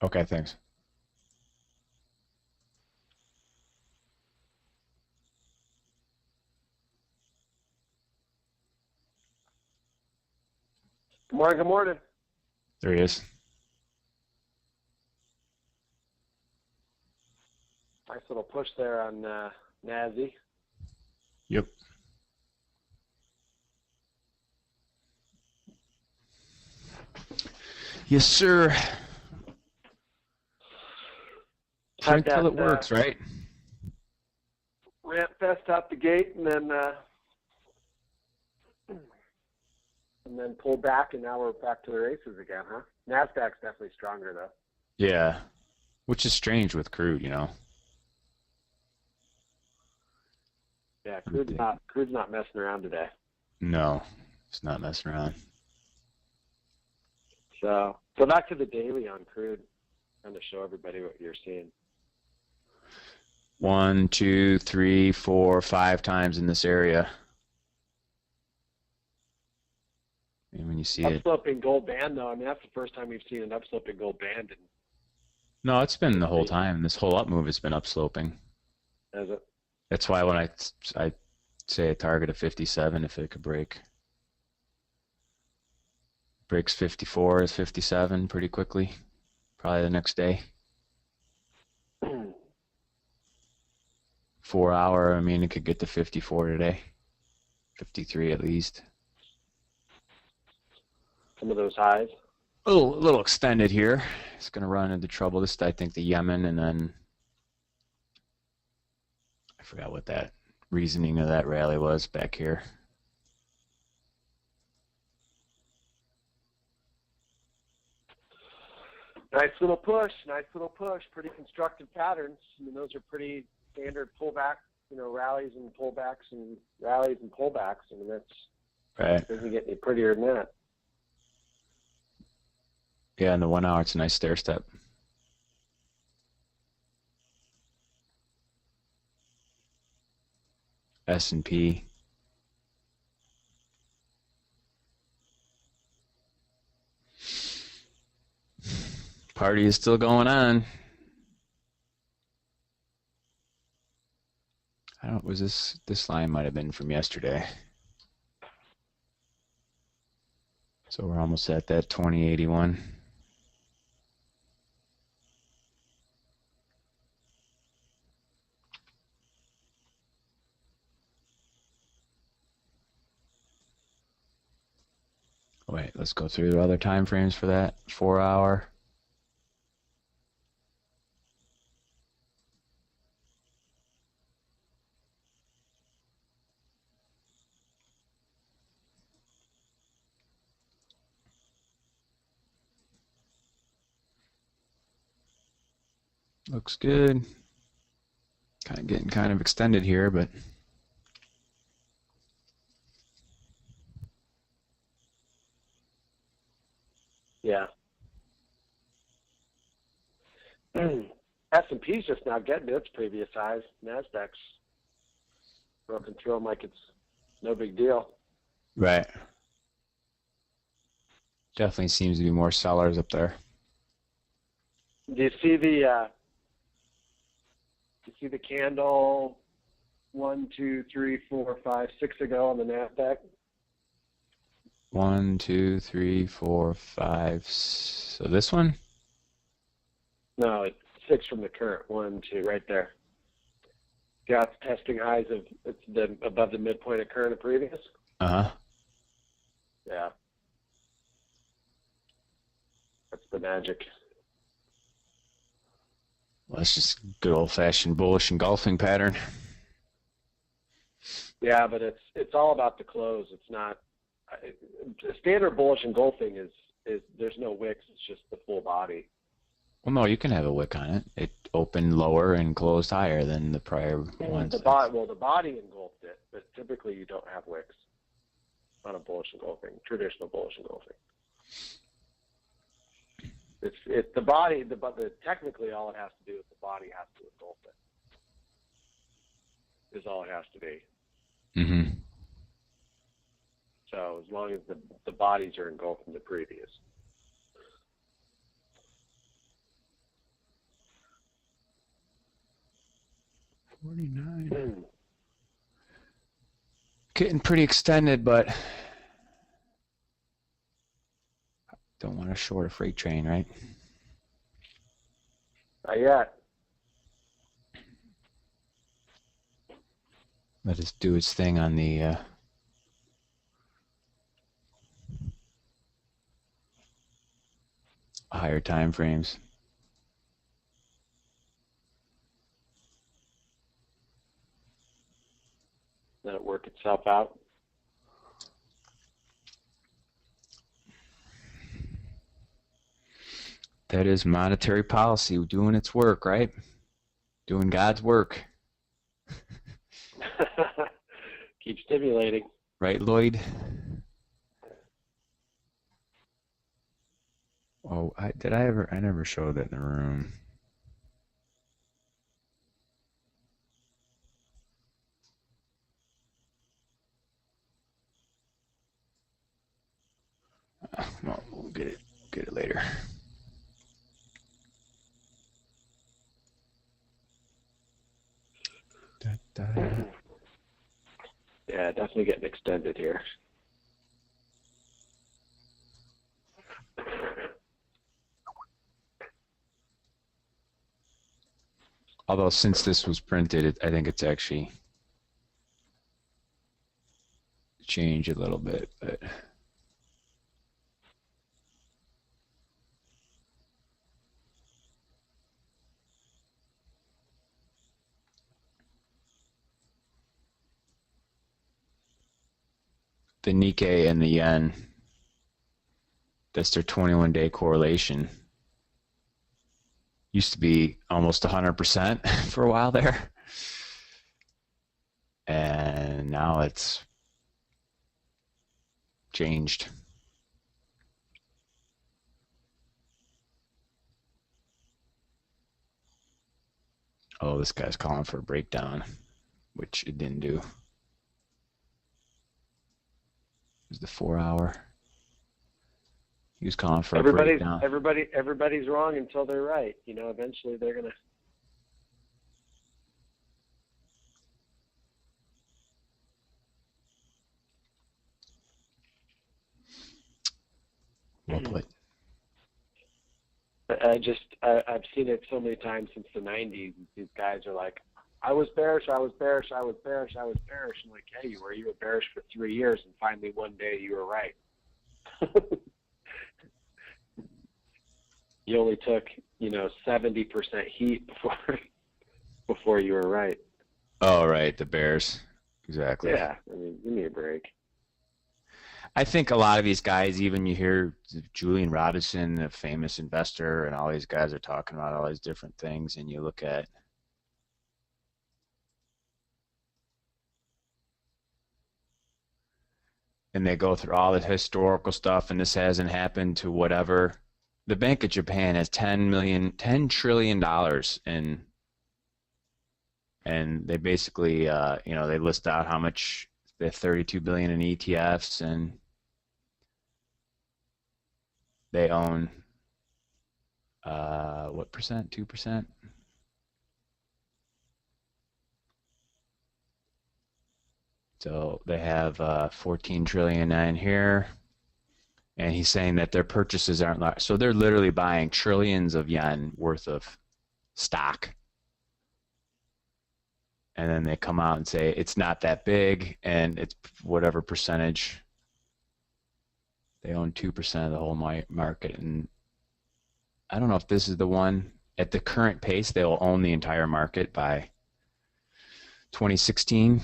Okay, thanks. Good morning. Good morning. There he is. Nice little push there on Nazi. Yep. Yes, sir. Had Until it that works, right? ramp fest out the gate, and then pulled back, and now we're back to the races again, huh? Nasdaq's definitely stronger though. Yeah. Which is strange with crude, you know. Yeah, crude's not messing around today. No, it's not messing around. So go back to the daily on crude, kind of show everybody what you're seeing. 1, 2, 3, 4, 5 times in this area. And when you see it. Upsloping gold band though, I mean that's the first time we've seen an upsloping gold band. No, it's been the whole time. This whole up move has been upsloping. Has it? That's why when I say a target of 57 if it could break. Breaks 54 is 57 pretty quickly. Probably the next day. 4 hour, I mean, it could get to 54 today. 53 at least. Some of those highs. A little extended here. It's going to run into trouble. This, I think, the Yemen, and then I forgot what that reasoning of that rally was back here. Nice little push. Pretty constructive patterns. I mean, those are pretty standard pullback, rallies and pullbacks and rallies and pullbacks. I mean, right. Doesn't get any prettier than that. Yeah, in the 1 hour, it's a nice stair step. S&P. Party is still going on. I don't. Was this line might have been from yesterday. So we're almost at that 2081. Wait, let's go through the other time frames for that. 4 hour. Looks good. Getting kind of extended here, but Yeah. S&P's just now getting to its previous highs. Nasdaq's broken through them like it's no big deal. right. Definitely seems to be more sellers up there. Do you see the candle 1, 2, 3, 4, 5, 6 ago on the Nasdaq? 1, 2, 3, 4, 5. So this one? No, it's 6 from the current. 1, 2, right there. Yeah, it's testing highs above the midpoint of current and previous. Uh-huh. Yeah. That's the magic. Well, that's just good old-fashioned bullish engulfing pattern. Yeah, but it's all about the close. It's not standard bullish engulfing is there's no wicks. It's just the full body. Well, no, you can have a wick on it. It opened lower and closed higher than the prior ones. The body engulfed it, but typically you don't have wicks on a bullish engulfing, traditional bullish engulfing. It's the body, technically all it has to do is the body has to engulf it. Is all it has to be. Mm-hmm. So as long as the bodies are engulfing the previous. 49. Getting pretty extended, but don't want to short a freight train, right? Not yet. Let it do its thing on the higher time frames. Let it work itself out. That is monetary policy doing its work, right? Doing God's work. Keep stimulating. Right, Lloyd? Oh, I never showed that in the room. Well, we'll get it later. Yeah, definitely getting extended here. Although since this was printed, I think it's actually changed a little bit, but the Nikkei and the yen, that's their 21-day correlation. Used to be almost 100% for a while there. And now it's changed. Oh, this guy's calling for a breakdown, which it didn't do. It was the 4 hour. He was calling for a breakdown. Everybody's wrong until they're right. You know, eventually they're gonna. Well put. I've seen it so many times since the 90s. These guys are like, I was bearish. I'm like, hey, you were bearish for 3 years, and finally one day you were right. You only took, 70% heat before you were right. Oh, right, the Bears. Exactly. Yeah, I mean, give me a break. I think a lot of these guys, even you hear Julian Robinson, a famous investor, and all these guys are talking about all these different things, and you look at and they go through all the historical stuff, and this hasn't happened to whatever. The Bank of Japan has $10 trillion in, and they basically, they list out how much they have 32 billion in ETFs, and they own what percent? 2%. So they have 14 trillion in here. And he's saying that their purchases aren't large. So they're literally buying trillions of yen worth of stock. And then they come out and say it's not that big, and it's whatever percentage. They own 2% of the whole market. And I don't know if this is the one. At the current pace, they'll own the entire market by 2016.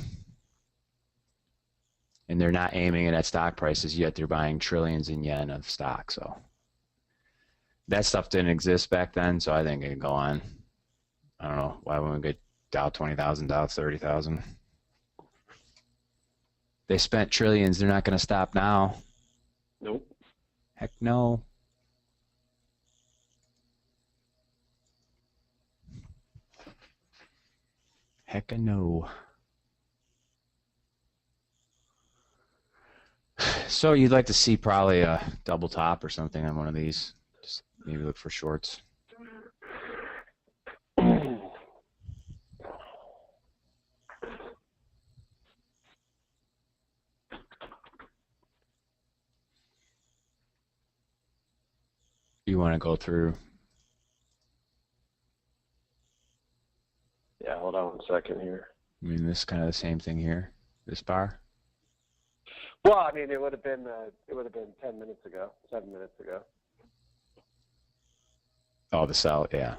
And they're not aiming it at stock prices yet. They're buying trillions in yen of stock. So that stuff didn't exist back then. So I think it can go on. I don't know. Why wouldn't we get Dow 20,000, Dow 30,000? They spent trillions. They're not going to stop now. Nope. Heck no. Heck no. So you'd like to see probably a double top or something on one of these. Just maybe look for shorts. you want to go through. Yeah, hold on 1 second here. I mean, this is kind of the same thing here. This bar. Well, I mean, it would have been 10 minutes ago, 7 minutes ago. Oh, the sell, yeah.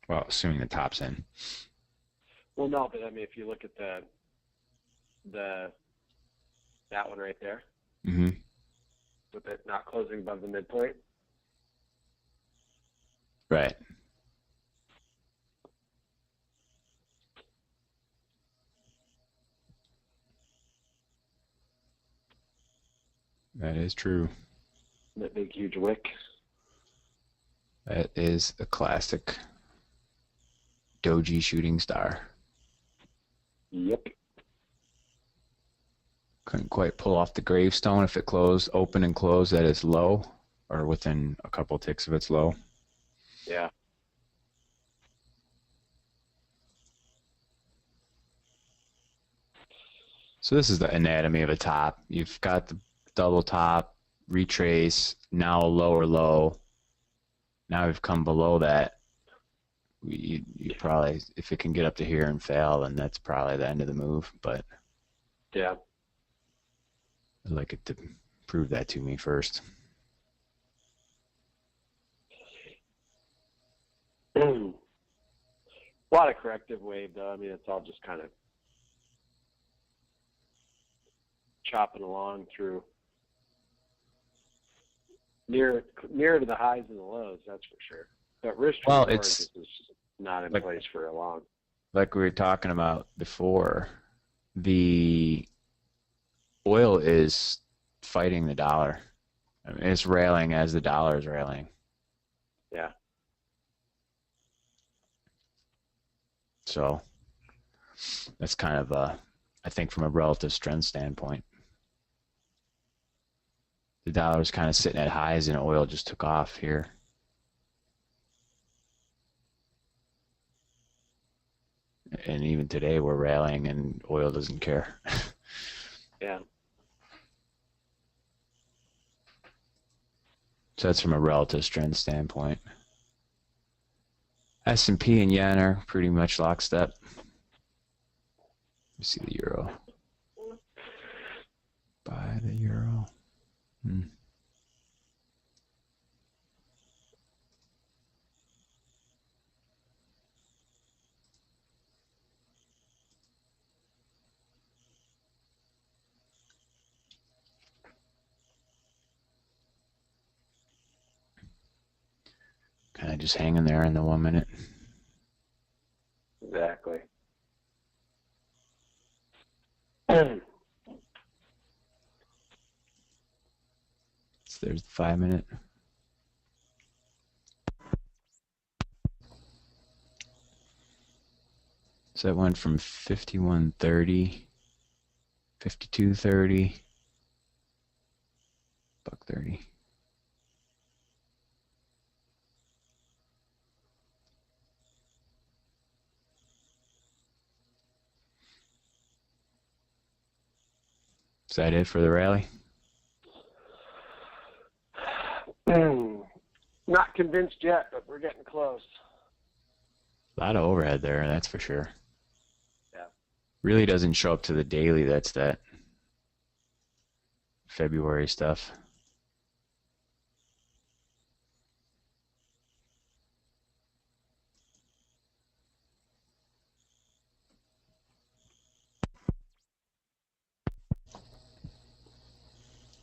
Well, assuming the top's in. Well, no, but I mean, if you look at that one right there, Mm-hmm. with it not closing above the midpoint. Right. That is true. That big huge wick. That is a classic doji shooting star. Yep. Couldn't quite pull off the gravestone if it closed, open and closed at its low, or within a couple ticks of its low. Yeah. So this is the anatomy of a top. You've got the double top, retrace, now a lower low. Now we've come below that. You probably, if it can get up to here and fail, then that's probably the end of the move. But Yeah. I'd like it to prove that to me first. A lot of corrective wave, though. I mean, it's all just kind of chopping along through near to the highs and the lows, that's for sure. But risk Well, reward it's is just not in like, place for a long. like we were talking about before, the oil is fighting the dollar. I mean, it's railing as the dollar is railing. Yeah. So that's kind of I think from a relative strength standpoint. The dollar's kind of sitting at highs and oil just took off here. And even today we're rallying and oil doesn't care. Yeah. So that's from a relative strength standpoint. S&P and yen are pretty much lockstep. Let me see the euro. Buy the euro. Kind of just hanging there in the 1 minute. Exactly. So there's the 5 minute. So that went from 51.30, 52.30, $1.30. Is that it for the rally? Not convinced yet, but we're getting close. A lot of overhead there, that's for sure. Yeah. Really doesn't show up to the daily. That's that February stuff.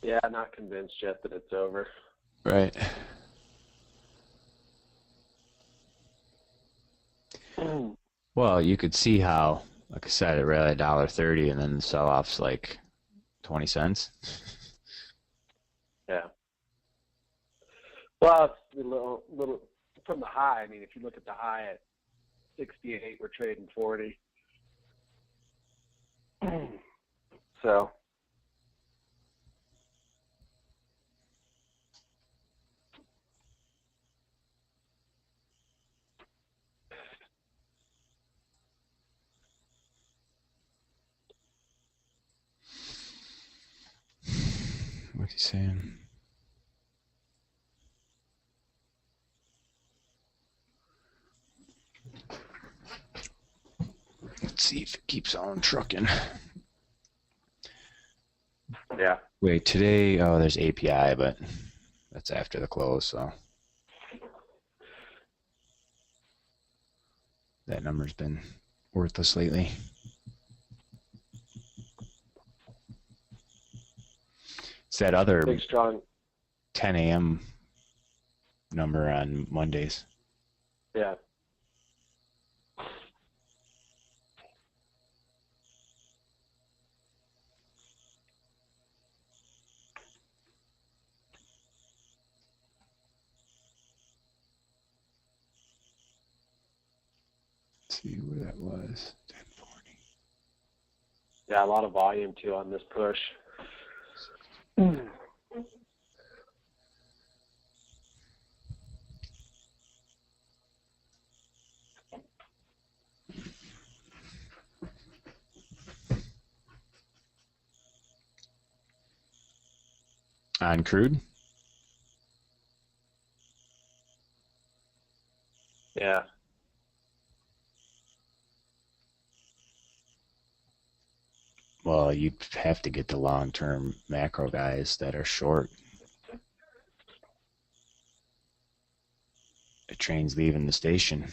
Yeah, not convinced yet that it's over. Right. Well, you could see how, like I said, it rallied $1.30 and then the sell-off's like 20 cents. Yeah. Well, it's a little from the high. I mean, if you look at the high at 68, we're trading 40. So. What's he saying? see if it keeps on trucking. Yeah. Wait, today, oh, there's API, but that's after the close, so that number's been worthless lately. It's that other Big strong. 10 a.m. number on Mondays. Yeah. Let's see where that was. 10:40. Yeah, a lot of volume too on this push. On crude? Yeah. Well, you'd have to get the long-term macro guys that are short. The train's leaving the station.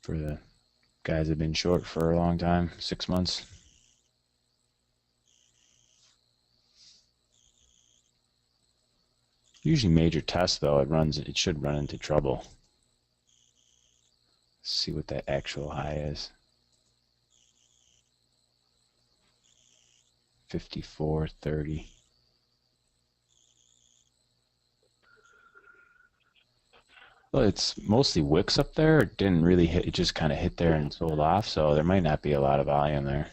For the guys that have been short for a long time, 6 months. Usually major tests, though, it should run into trouble. Let's see what that actual high is. 54.30. Well, it's mostly wicks up there. It didn't really hit. It just kind of hit there and sold off, so there might not be a lot of volume there.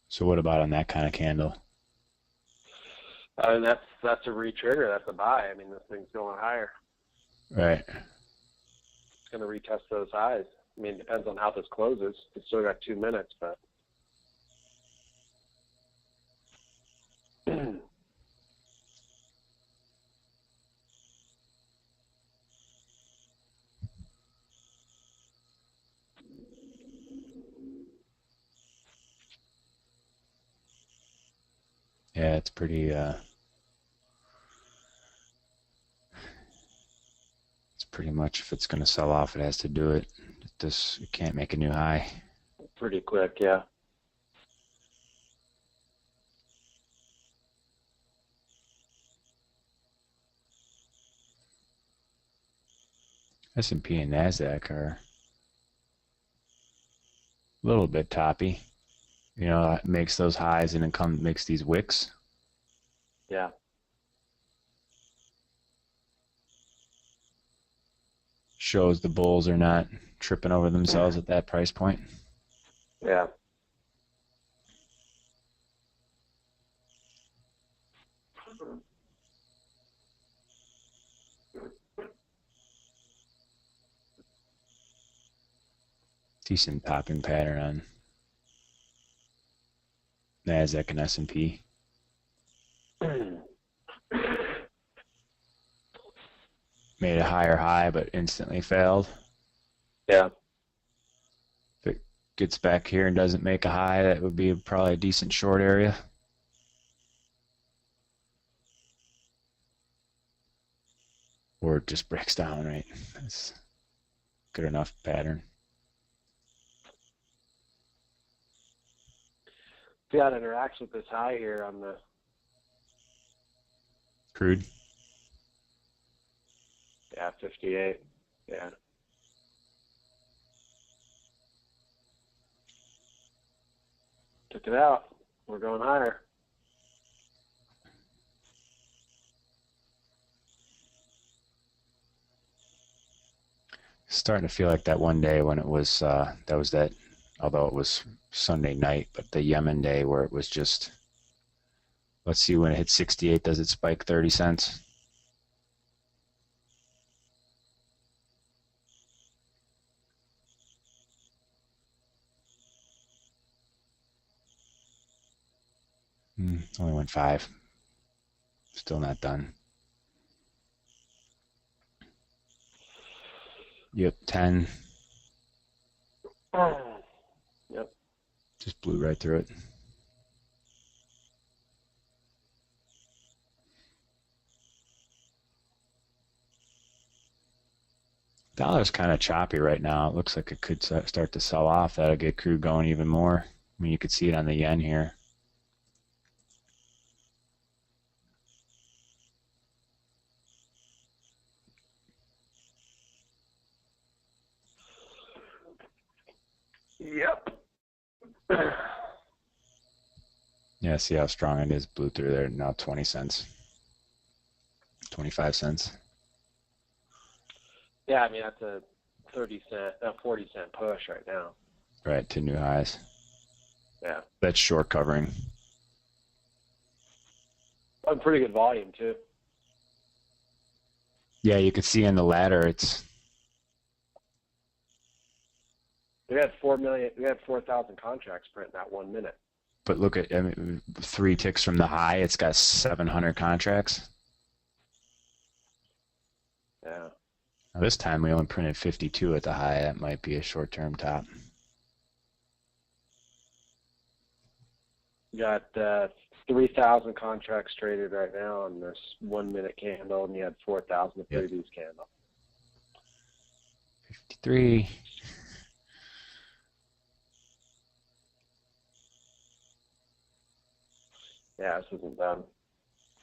So what about on that kind of candle? And that's a re-trigger. That's a buy. I mean, this thing's going higher. Right. It's going to retest those highs. I mean, it depends on how this closes. It's still got 2 minutes, but. Yeah, it's pretty. It's pretty much if it's going to sell off, it has to do it. It can't make a new high. Pretty quick, yeah. S&P and Nasdaq are a little bit toppy. You know, it makes those highs and then makes these wicks. Yeah. Shows the bulls are not tripping over themselves at that price point. Yeah. Decent popping pattern on Nasdaq and S&P. Made a higher high, but instantly failed. Yeah. If it gets back here and doesn't make a high, that would be probably a decent short area. Or it just breaks down, right? That's good enough pattern. See how it interacts with this high here on the Crude. 58. Yeah. Took it out. We're going higher. Starting to feel like that one day when it was that although it was Sunday night, but the Yemen day where it was just, let's see, when it hits 68, does it spike 30 cents? Only went 5. Still not done. Yep, 10. Yep. Just blew right through it. Dollar's kind of choppy right now. It looks like it could start to sell off. That'll get crude going even more. I mean, you could see it on the yen here. Yep. Yeah, see how strong it is. Blew through there. Now 20 cents. 25 cents. Yeah, I mean, that's a 40-cent push right now. Right, to new highs. Yeah. That's short covering. On pretty good volume, too. Yeah, you could see in the ladder it's... We had 4,000 contracts print in that 1 minute. But look at, I mean, 3 ticks from the high, it's got 700 contracts. Yeah. Now this time we only printed 52 at the high. That might be a short-term top. You got 3,000 contracts traded right now on this 1 minute candle, and you had 4,000 the previous candle. 53. Yeah, this isn't done.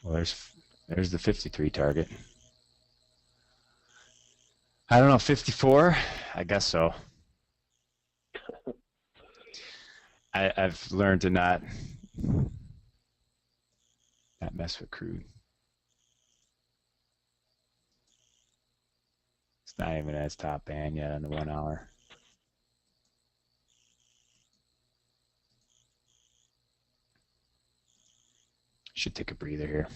Well, there's the 53 target. I don't know, 54? I guess so. I've learned to not mess with crude. It's not even at its top band yet on the 1 hour. Should take a breather here.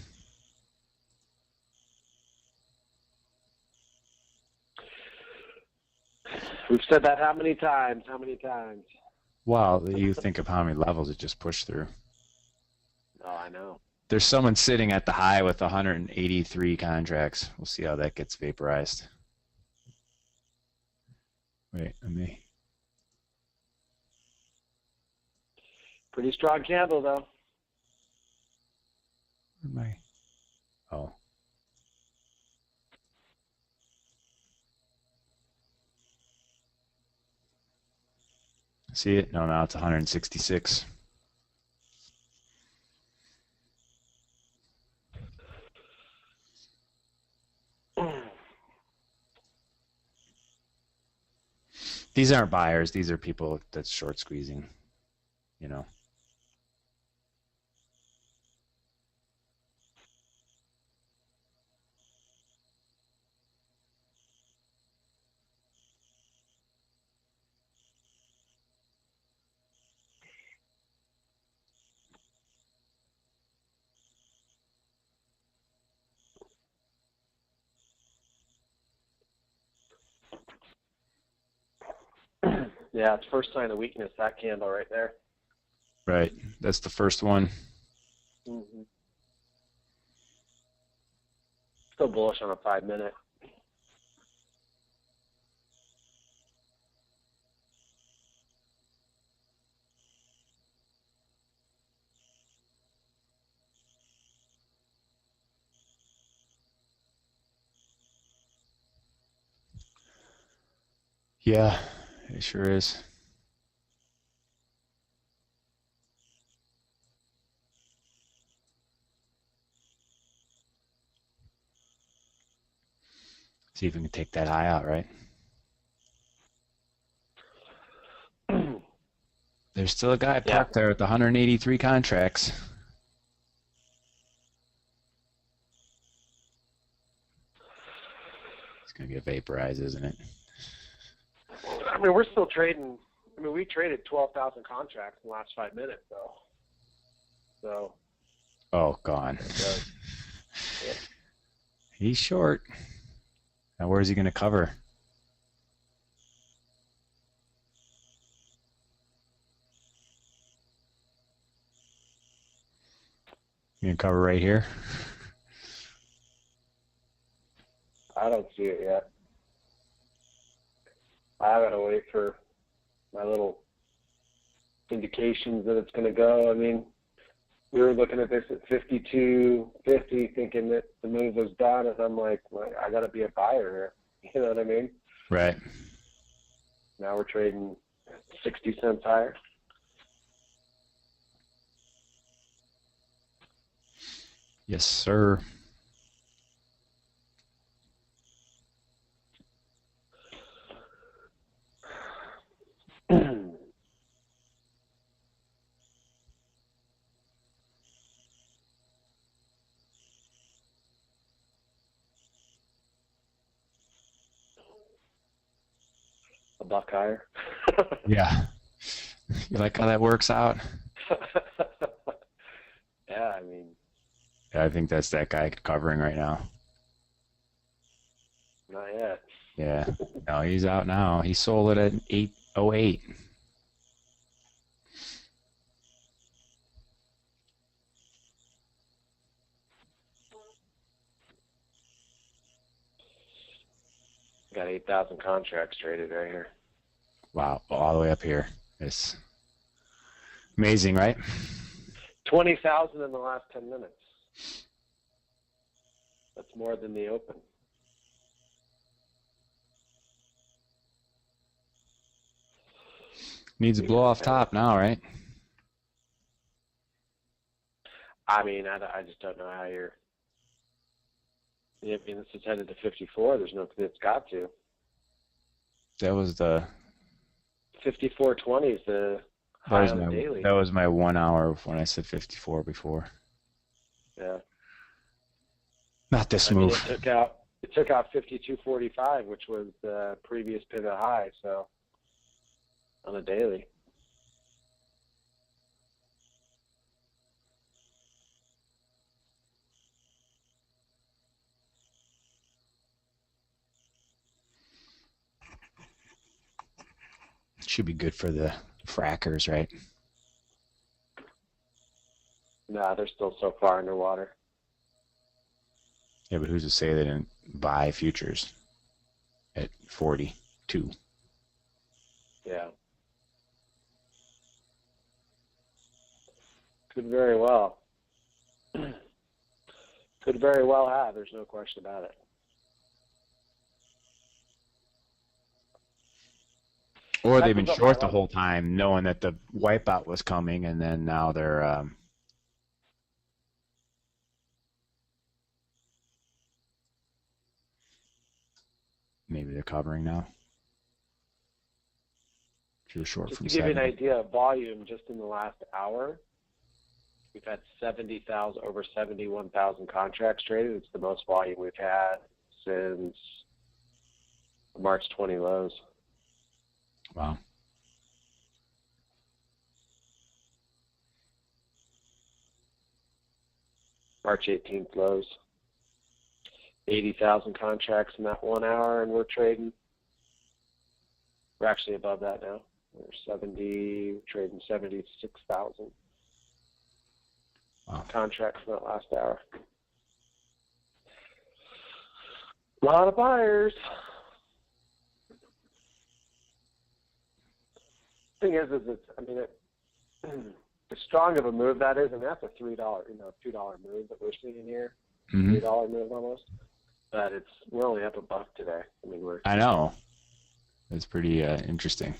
We've said that how many times? How many times? Well, you think of how many levels it just pushed through. Oh, I know. There's someone sitting at the high with 183 contracts. We'll see how that gets vaporized. Wait, let me... Pretty strong candle, though. Where am I? Oh. See it? No, now it's 166. These aren't buyers. These are people that's short squeezing, you know. Yeah, it's first sign of weakness, that candle right there. Right. That's the first one. Mm-hmm. Still bullish on a 5 minute. Yeah, it sure is. See if we can take that high out, right? There's still a guy parked there with 183 contracts. It's going to get vaporized, isn't it? I mean, we're still trading I mean, we traded 12,000 contracts in the last 5 minutes, though. So. Oh, gone. Yeah. He's short. Now, where's he going to cover? You going to cover right here? I don't see it yet. I gotta wait for my little indications that it's going to go. I mean, we were looking at this at 52.50, thinking that the move was done, and I'm like, well, I got to be a buyer here. You know what I mean? Right. Now we're trading 60 cents higher. Yes, sir. A buck higher. Yeah. You like how that works out? Yeah, I mean. Yeah, I think that's that guy covering right now. Not yet. Yeah. No, he's out now. He sold it at 808. Got 8,000 contracts traded right here. Wow, all the way up here. It's amazing, right? 20,000 in the last 10 minutes. That's more than the open. Needs a blow off top now, right? I mean, I just don't know how you're. I mean, this is headed to 54. There's no. It's got to. That was the 54.20 is the high on the daily. that was my 1 hour when I said 54 before. Yeah. Not this I mean, move. it took out 52.45, which was the previous pivot high. So on a daily. Should be good for the frackers, right? Nah, they're still so far underwater. Yeah, but who's to say they didn't buy futures at 42? Yeah. Could very well. Could very well have. There's no question about it. Or they've been short the whole time, knowing that the wipeout was coming, and then now they're maybe they're covering now. If you're short just from to give you 70. an idea of volume, just in the last hour, we've had 70,000, over 71,000 contracts traded. It's the most volume we've had since March 20 lows. Wow. March 18th lows. 80,000 contracts in that 1 hour, and we're trading. We're actually above that now. We're trading 76,000 contracts in that last hour. A lot of buyers. Thing is it's, I mean, as strong of a move that is, and that's a $3, $2 move that we're seeing here. Mm-hmm. $3 move almost. But we're only up a buck today. I mean, I know. It's pretty interesting.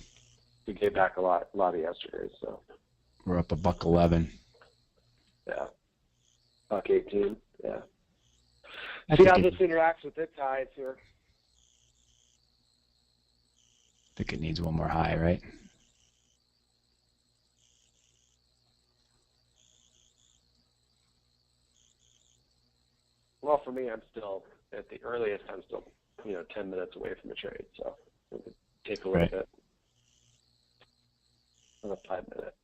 We gave back a lot of yesterday, so. We're up $1.11. Yeah. $1.18. Yeah. I See how this interacts with its highs here. I think it needs one more high, right? Well, for me, I'm still at the earliest. I'm still, 10 minutes away from the trade, so it would take a little bit. on a 5-minute.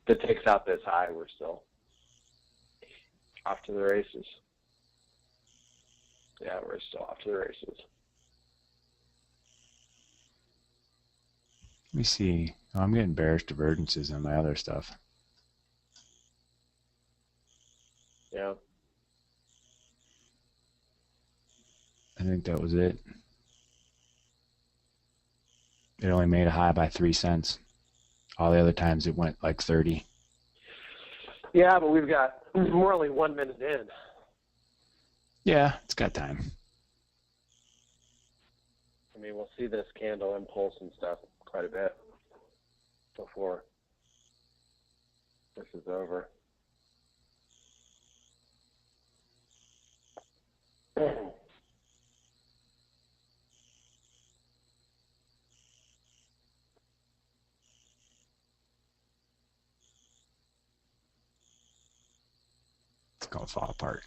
If it takes out this high, we're still off to the races. Yeah, we're still off to the races. Let me see. Oh, I'm getting bearish divergences on my other stuff. Yeah. I think that was it. It only made a high by 3 cents. All the other times it went like 30. Yeah, but we're only 1 minute in. Yeah, it's got time. I mean, we'll see this candle impulse and stuff quite a bit before this is over. It's going to fall apart.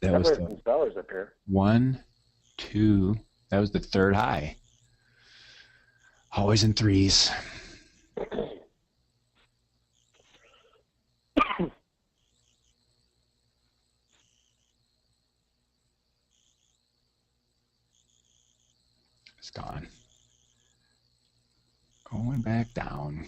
That was some sellers up here. 1, 2. That was the third high. Always in threes. It's gone. Going back down.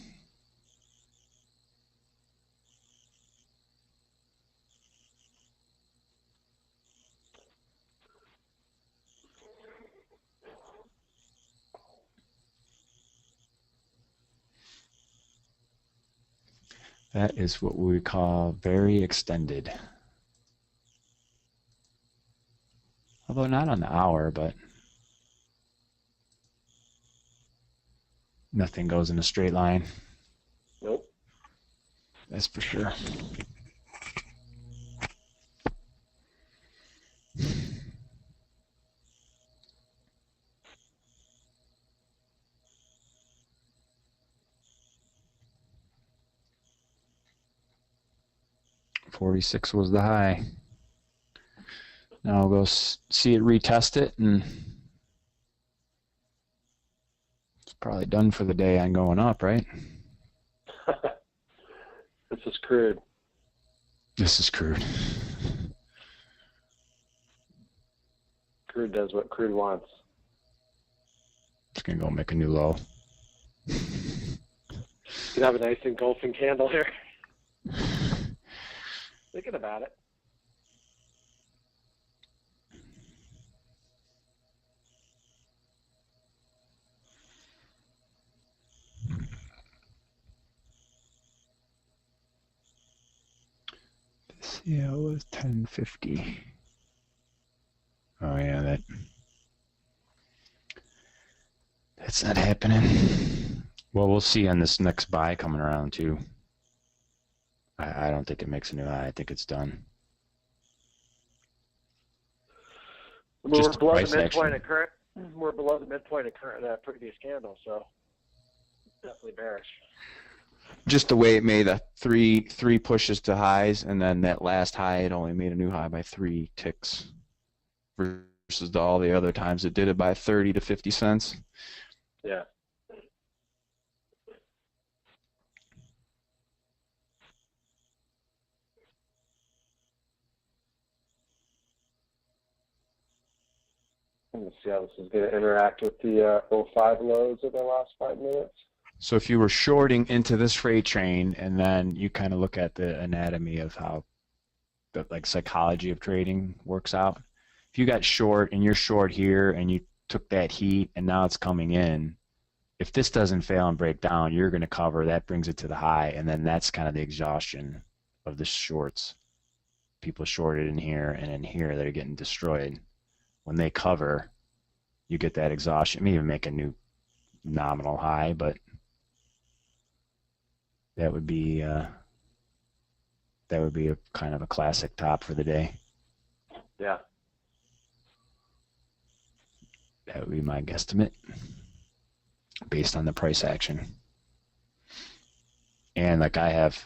That is what we call very extended. Although not on the hour, but nothing goes in a straight line. Nope. That's for sure. $46 was the high. Now we'll go see it, retest it, and it's probably done for the day on going up, right? This is crude. This is crude. Crude does what crude wants. Just gonna go make a new low. You have a nice engulfing candle here. Thinking about it. Yeah, it was 1050. Oh yeah, that's not happening. Well, we'll see on this next buy coming around too. I don't think it makes a new high. I think it's done. We're below the midpoint of current. We're below the midpoint of current previous candle, so definitely bearish. Just the way it made the three pushes to highs, and then that last high, it only made a new high by 3 ticks, versus all the other times it did it by 30 to 50 cents. Yeah. Let's see how this is going to interact with the 05 lows of the last 5 minutes. So if you were shorting into this freight train, and then you kind of look at the anatomy of how the psychology of trading works out. If you got short and you're short here and you took that heat and now it's coming in, if this doesn't fail and break down, you're going to cover. That brings it to the high, and then that's kind of the exhaustion of the shorts. People shorted in here and in here, they're getting destroyed. When they cover, you get that exhaustion. Maybe even make a new nominal high, but that would be a kind of a classic top for the day. Yeah. That would be my guesstimate based on the price action. And like I have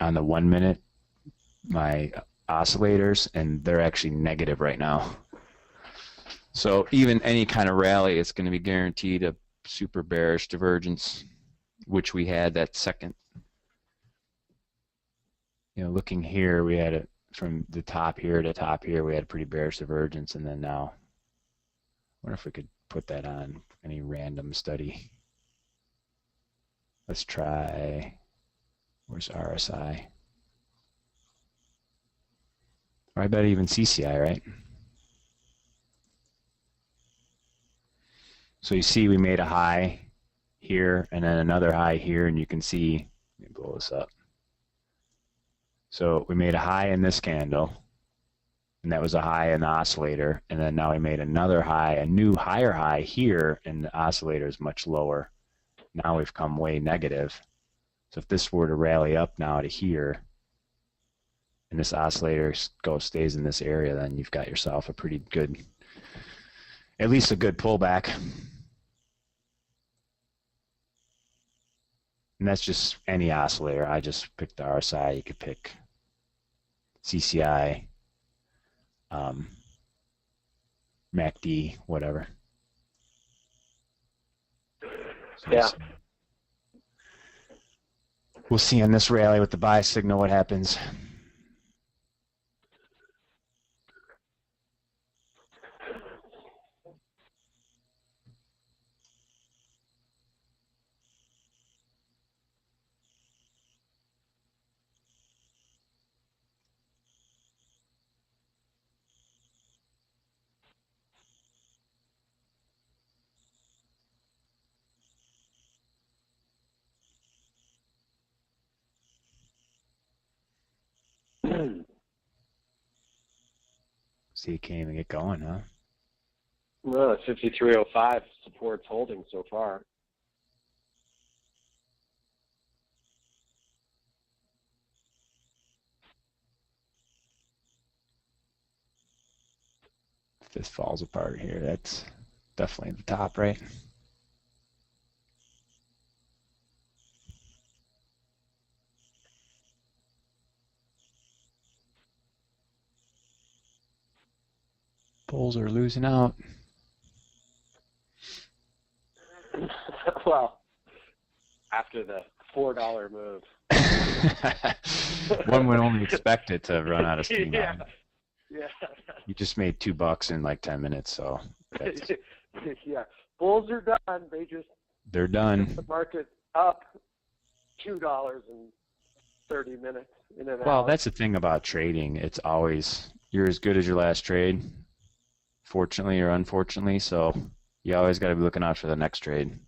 on the 1 minute, my oscillators, and they're actually negative right now. So even any kind of rally, it's going to be guaranteed a super bearish divergence, which we had that second. You know, looking here, we had it from the top here to top here, we had a pretty bearish divergence, and then now, I wonder if we could put that on any random study. Let's try, where's RSI? Or I bet even CCI, right? So you see we made a high here and then another high here, and you can see, let me blow this up. So we made a high in this candle, and that was a high in the oscillator, and then now we made another high, a new higher high here, and the oscillator is much lower. Now we've come way negative. So if this were to rally up now to here, and this oscillator stays in this area, then you've got yourself a pretty good, at least a good pullback. And that's just any oscillator. I just picked the RSI. You could pick CCI, MACD, whatever. So Yeah. We'll see on this rally with the buy signal what happens. See, it can't even get going, huh? Well, 53.05 support's holding so far. If this falls apart here, that's definitely the top, right? Bulls are losing out. Well, after the $4 move. One would only expect it to run out of steam. Yeah. Yeah. You just made $2 in like 10 minutes, so that's, Yeah. Bulls are done. they're done. The market up $2 in 30 minutes in and out. Well, that's the thing about trading. It's always, you're as good as your last trade, fortunately or unfortunately, so you always got to be looking out for the next trade.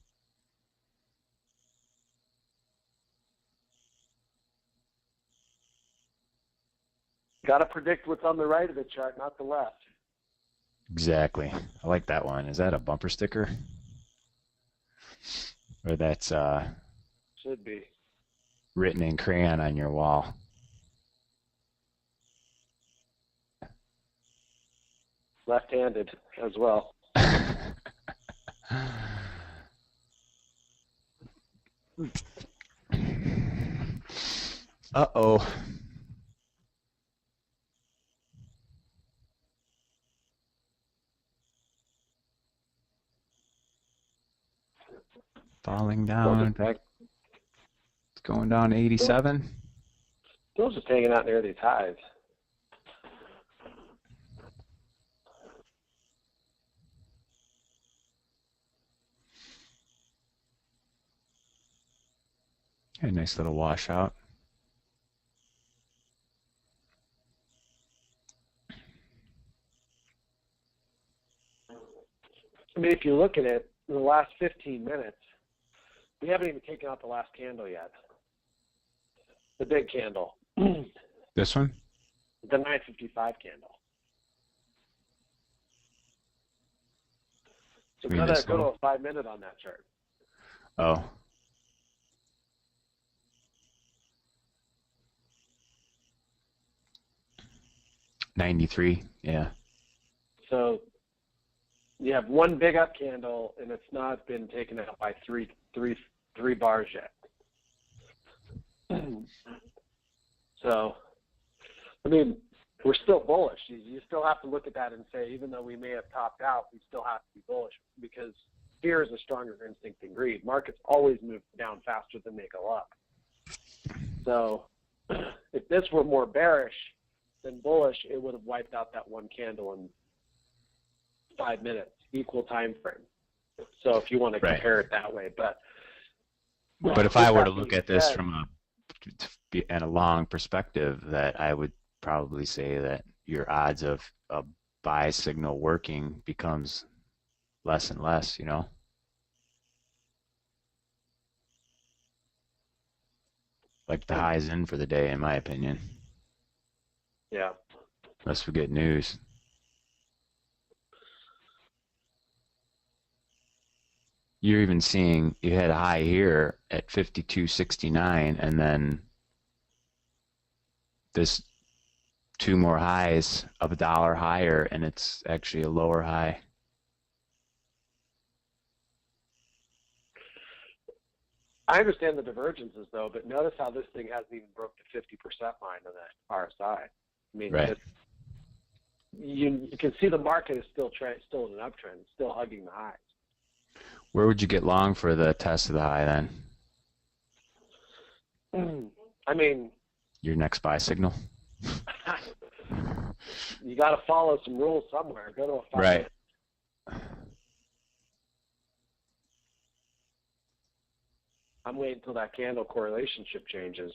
Got to predict what's on the right of the chart, not the left. Exactly. I like that one. Is that a bumper sticker? Or that's Should be. written in crayon on your wall? Left-handed as well. Uh-oh. Falling down. It's going down to 87. Still just hanging out near these highs. A nice little washout. I mean, if you look at it, in the last 15 minutes, we haven't even taken out the last candle yet. The big candle. This one? The 955 candle. So mean go this to little? a 5-minute on that chart. Oh. $93, yeah. So you have one big up candle, and it's not been taken out by three bars yet. So, I mean, we're still bullish. You still have to look at that and say, even though we may have topped out, we still have to be bullish because fear is a stronger instinct than greed. Markets always move down faster than they go up. So if this were more bearish than bullish, it would have wiped out that one candle in 5 minutes, equal time frame. So if you want to compare it that way. But if I were to look at this from a long perspective, that I would probably say that your odds of a buy signal working becomes less and less, you know? Like the high's in for the day, in my opinion. Yeah. Unless we get news. You're even seeing, you had a high here at 52.69, and then this two more highs of $1 higher, and it's actually a lower high. I understand the divergences, though, but notice how this thing hasn't even broke the 50% line on that RSI. I mean, you can see the market is still in an uptrend, it's still hugging the highs. Where would you get long for the test of the high then? I mean, your next buy signal? You got to follow some rules somewhere. Go to a 5 right. I'm waiting until that candle correlation changes.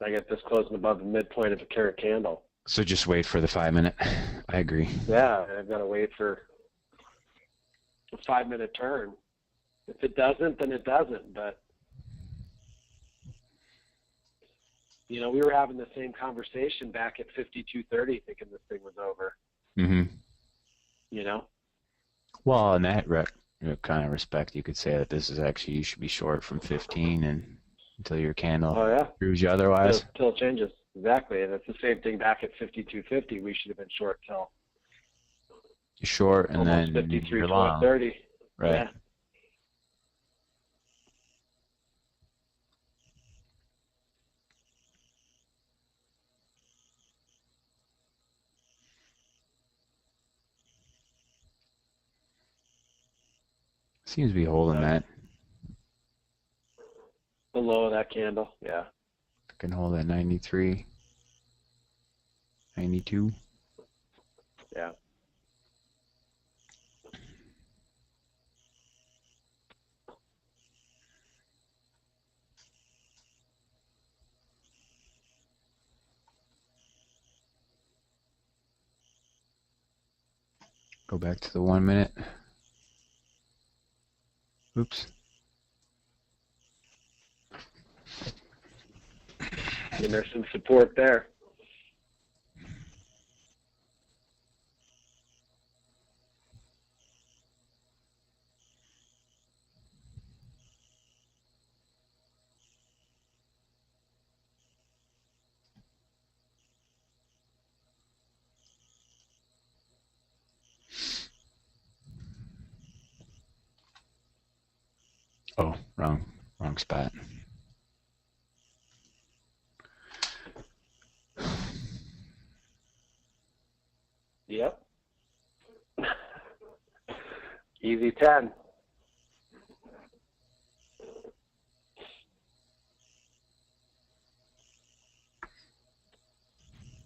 I get this closing above the midpoint of a current candle. So just wait for the 5 minute. I agree. Yeah, I've got to wait for a 5 minute turn. If it doesn't, then it doesn't. But you know, we were having the same conversation back at 52.30, thinking this thing was over. Mm-hmm. You know. Well, in that kind of respect, you could say that this is actually, you should be short from 15 and until your candle proves you otherwise. Until it changes. Exactly. And it's the same thing back at 52.50. We should have been short till you're short and almost then 53.30. Right. Yeah. Seems to be holding that. The low of that candle, yeah. Can hold at 93, 92. Yeah. Go back to the 1 minute. Oops. And there's some support there. Oh, wrong spot. Yep. Easy 10.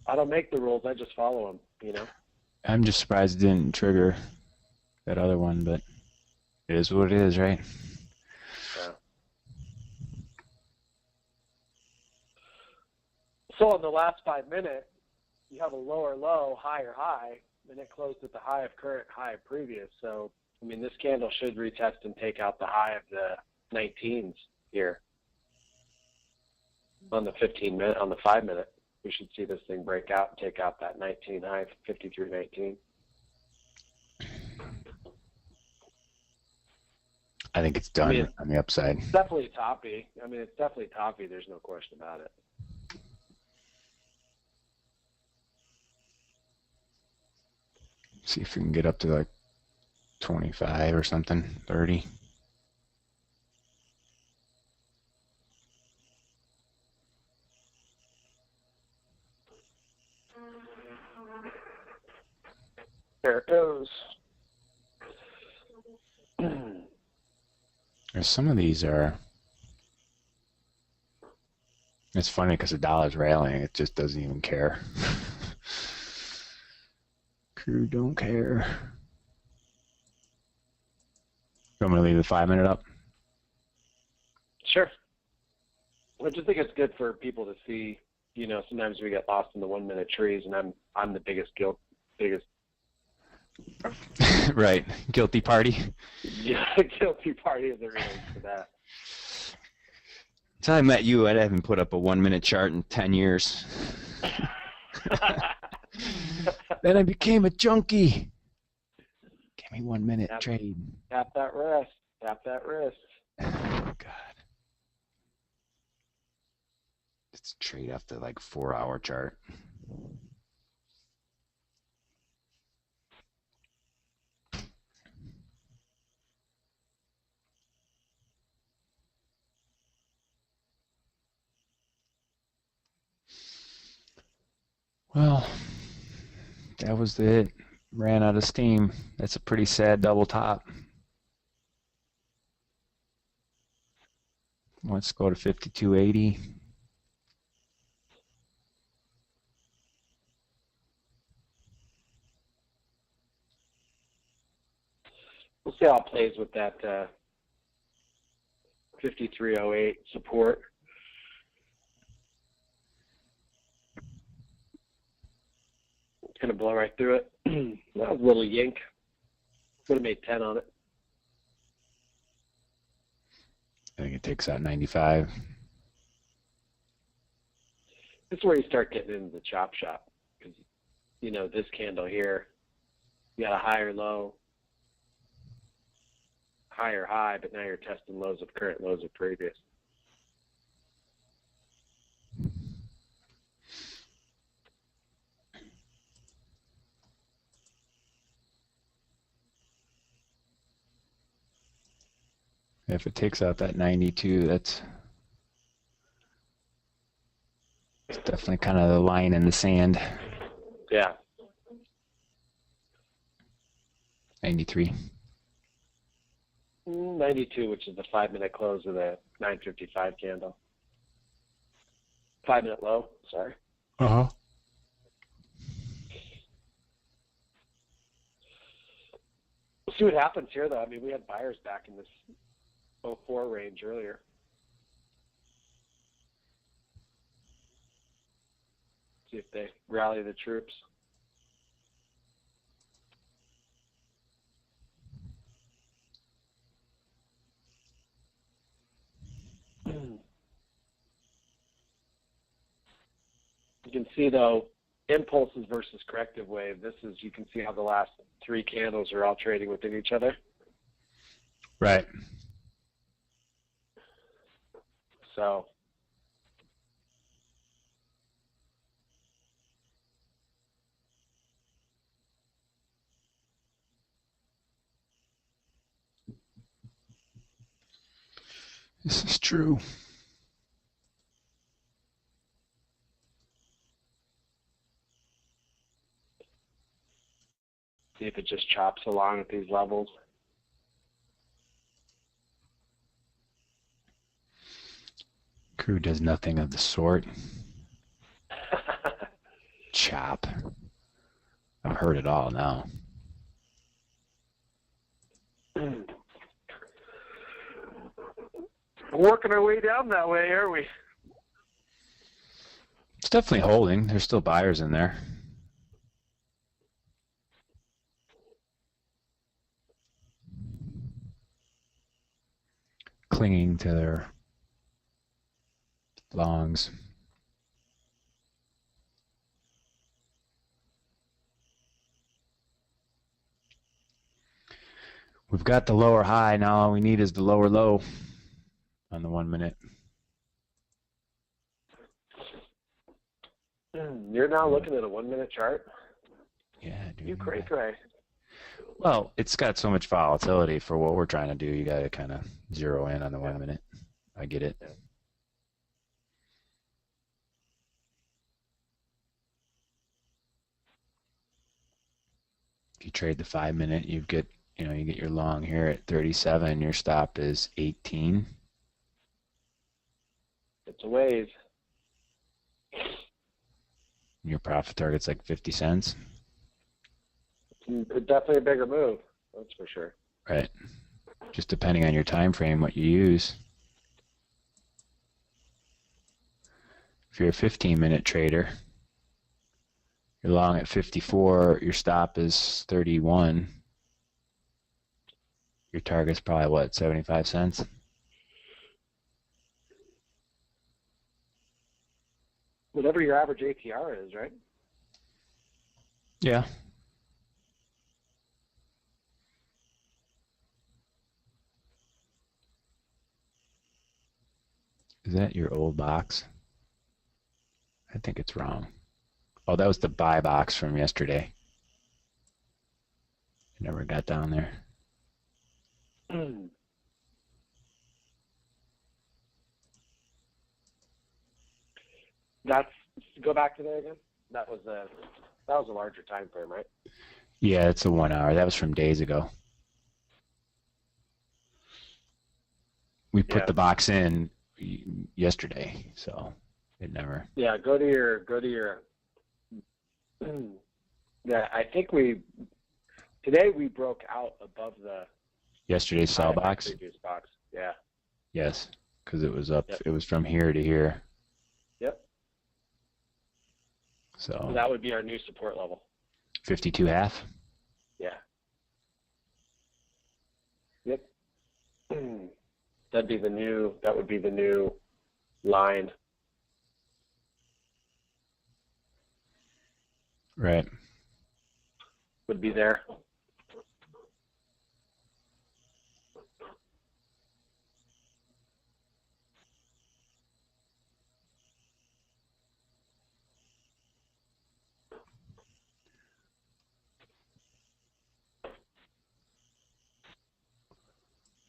I don't make the rules, I just follow them, you know? I'm just surprised it didn't trigger that other one, but it is what it is, right? Yeah. So in the last 5 minutes, you have a lower low, higher high, and it closed at the high of current, high of previous. So, I mean, this candle should retest and take out the high of the 19s here on the 5 minute. We should see this thing break out and take out that 19 high, 53.19. I think it's done on the upside. It's definitely toppy. I mean, it's definitely toppy. There's no question about it. See if we can get up to like 25 or something, 30. close. There's some of these are. It's funny because the dollar's rallying. It just doesn't even care. Crew don't care. You want me to leave the 5 minute up? Sure. I just think it's good for people to see. You know, sometimes we get lost in the 1 minute trees, and I'm the biggest Right. Guilty party. yeah, guilty party as it relates to that. Until I met you, I haven't put up a 1 minute chart in 10 years. Then I became a junkie. Give me 1 minute trade. Tap that wrist. Tap that wrist. Oh, God. It's a trade off the like 4 hour chart. Well, that was it. Ran out of steam. That's a pretty sad double top. Let's go to 52.80. We'll see how it plays with that 53.08 support. It's going to blow right through it. That was a little yank. Would have made 10 on it. I think it takes out 95. This is where you start getting into the chop shop. Because, you know, this candle here, you got a higher low, higher high, but now you're testing lows of current, lows of previous. If it takes out that 92, it's definitely kind of the line in the sand. Yeah. 93. 92, which is the 5 minute close of the 955 candle. 5 minute low, sorry. Uh-huh. We'll see what happens here, though. I mean, we had buyers back in this 04 range earlier. See if they rally the troops. You can see, though, impulses versus corrective wave. This is, you can see how the last 3 candles are all trading within each other. Right. So This is true. see if it just chops along at these levels. Crew does nothing of the sort. Chop. I've heard it all now. Working our way down that way, are we? It's definitely holding. There's still buyers in there. Clinging to their longs. We've got the lower high. Now all we need is the lower low on the 1 minute. You're now looking at a 1 minute chart? Yeah, dude. You cray. Well, it's got so much volatility for what we're trying to do. You got to kind of zero in on the 1 minute. I get it. you trade the 5 minute, you get your long here at 37. Your stop is 18. It's a ways. Your profit target's like 50 cents. It's definitely a bigger move. That's for sure. Right. Just depending on your time frame, what you use. If you're a 15-minute trader, you're long at 54. Your stop is 31. Your target's probably what, 75 cents? Whatever your average APR is, right? Yeah. Is that your old box? I think it's wrong. Oh, that was the buy box from yesterday. I never got down there. Go back to there again. That was a larger time frame, right? Yeah, it's a 1 hour. That was from days ago. We put the box in yesterday, so it never. Yeah, go to your. Yeah, I think today we broke out above the Yesterday's sell box. Previous box. Yeah. Yes, because it was up. Yep. It was from here to here. Yep. So that would be our new support level. 52.5. Yeah. Yep. That would be the new line. Right. Would be there.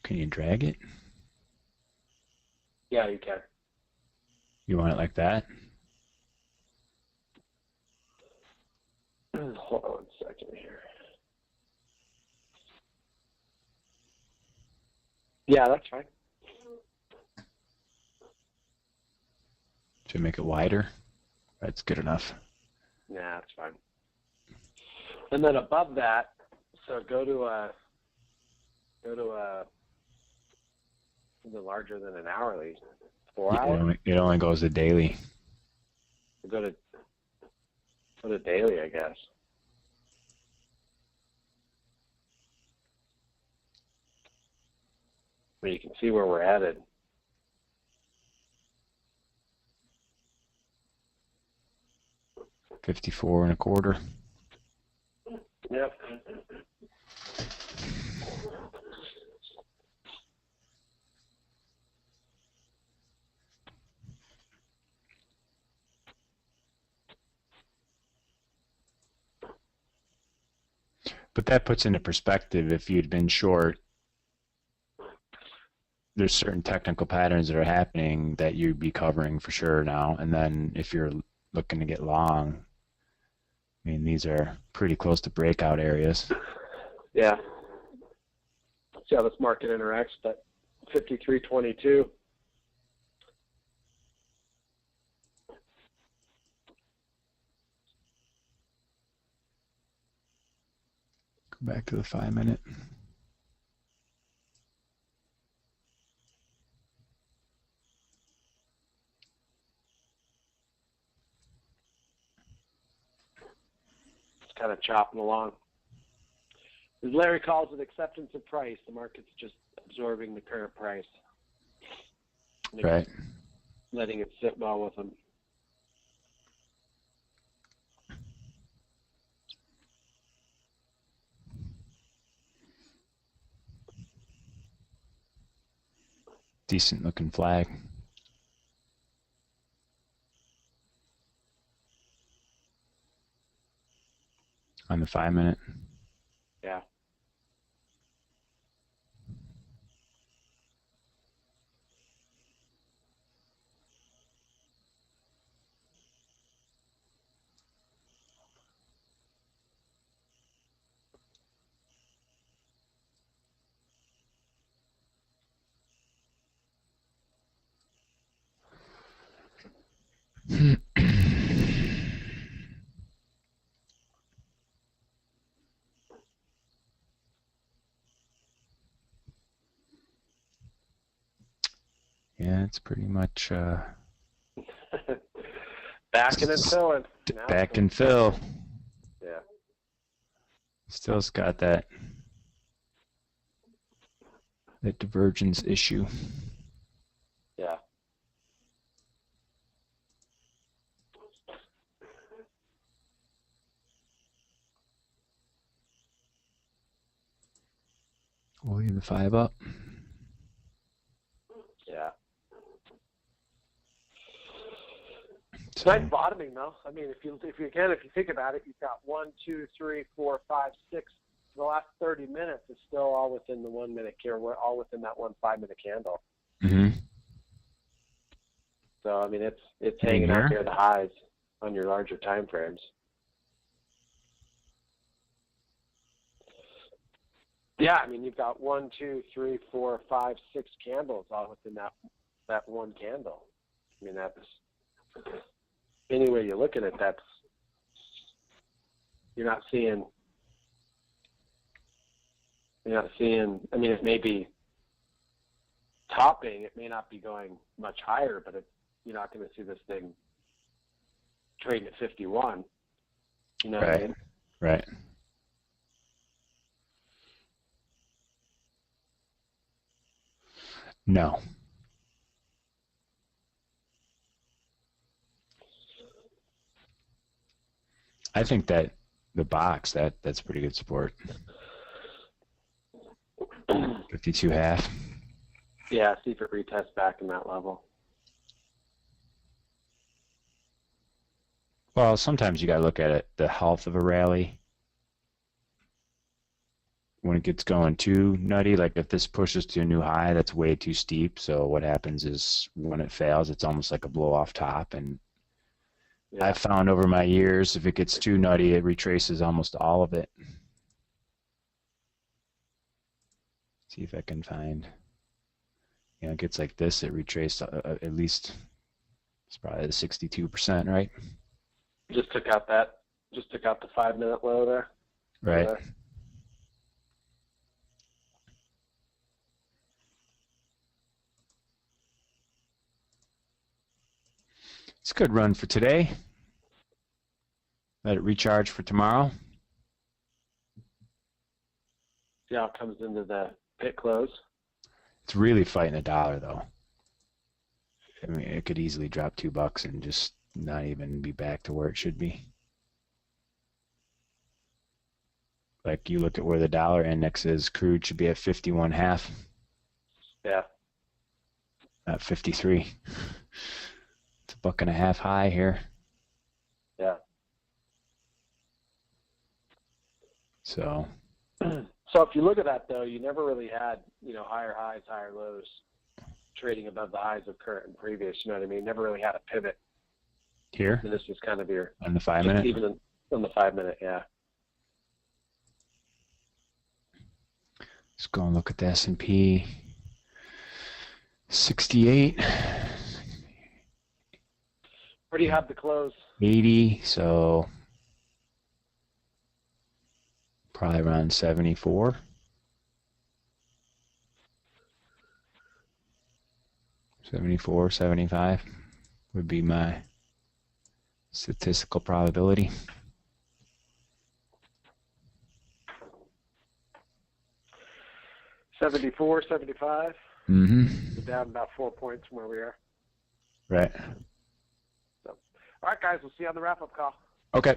Can you drag it? Yeah, you can. You want it like that? Hold on 1 second here. Yeah, that's fine. Should make it wider? That's good enough. Yeah, that's fine. And then above that, so go to something larger than an hourly. 4 hour? It only goes to daily. Go to daily, I guess. But you can see where we're headed. $54.25. Yep. But that puts into perspective, if you'd been short, there's certain technical patterns that are happening that you'd be covering for sure now. And then if you're looking to get long, I mean, these are pretty close to breakout areas. Yeah. See how this market interacts with that 53.22. Go back to the 5 minute. It's kind of chopping along. As Larry calls it, acceptance of price. The market's just absorbing the current price. Right. Letting it sit well with them. Decent looking flag. On the 5 minute. Yeah. Yeah, it's pretty much Backing and filling. Now back it's and fill. yeah. Still's got that divergence issue. Yeah. We'll leave the 5 up. Yeah. It's So, nice bottoming though. I mean, if you think about it, you've got 1, 2, 3, 4, 5, 6. The last 30 minutes is still all within the 1 minute care. We're all within that 1 5-minute candle. mm-hmm. So I mean, it's hanging out near the highs on your larger time frames. Yeah, I mean, you've got 1, 2, 3, 4, 5, 6 candles all within that one candle. I mean, that's any way you look at it. That's you're not seeing. I mean, it may be topping. It may not be going much higher, but you're not going to see this thing trading at 51. You know what I mean? Right. No. I think that the box, that's pretty good support. 52.5. Yeah, see if it retests back in that level. Well, sometimes you got to look at it, the health of a rally. When it gets going too nutty, like if this pushes to a new high, that's way too steep. So what happens is when it fails, it's almost like a blow off top. And Yeah. I've found over my years, if it gets too nutty, it retraces almost all of it. See if I can find, it gets like this, it retraced at least, it's probably the 62%, right? Just took out the 5-minute low there. Right. It's a good run for today. Let it recharge for tomorrow. See how it comes into the pit close. It's really fighting a dollar, though. I mean, it could easily drop $2 and just not even be back to where it should be. Like you look at where the dollar index is, crude should be at 51.5. Yeah. Not 53. It's $1.50 high here. Yeah. So if you look at that though, you never really had, higher highs, higher lows trading above the highs of current and previous, you know what I mean? Never really had a pivot. here And this was kind of your on the 5-minute. Even on the 5-minute, yeah. Let's go and look at the S&P 68. Where do you have the close? 80, so probably around 74. 74, 75 would be my statistical probability. $74, $75. Mm-hmm. We're down about 4 points from where we are. Right. So, all right, guys, we'll see you on the wrap-up call. Okay.